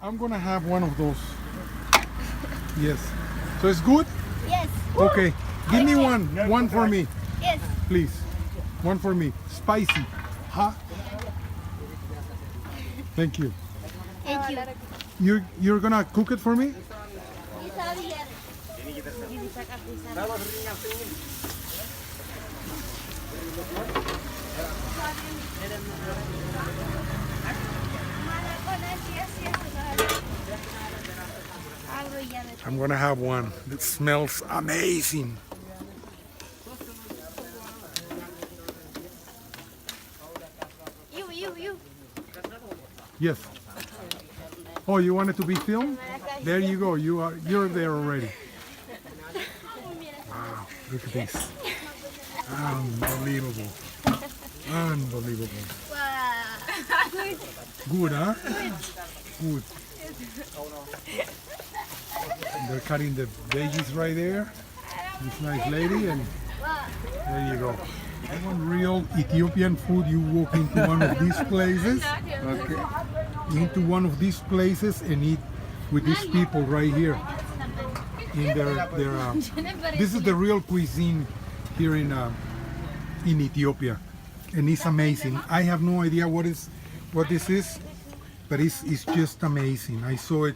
I'm gonna have one of those. Yes. So it's good? Yes. Okay. Give me one for me, Yes. please. One for me. Spicy. Huh? Thank you. Thank you. You're gonna cook it for me? I'm gonna have one. It smells amazing. You. Yes. Oh, you want it to be filmed? There you go. You're there already. Wow, look at this. Unbelievable. Unbelievable. Wow. Good, huh? Good. They're cutting the veggies right there. This nice lady, and there you go. I want real Ethiopian food. You walk into one of these places, into one of these places, and eat with these people right here. In their this is the real cuisine here in Ethiopia, and it's amazing. I have no idea what this is, but it's just amazing. I saw it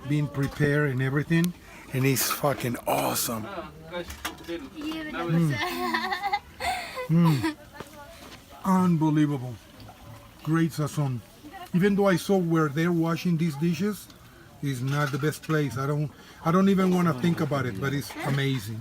being prepared and everything, and it's fucking awesome. Unbelievable. Great sazon. Even though I saw where they're washing these dishes, is not the best place. I don't even want to think about it, but it's amazing.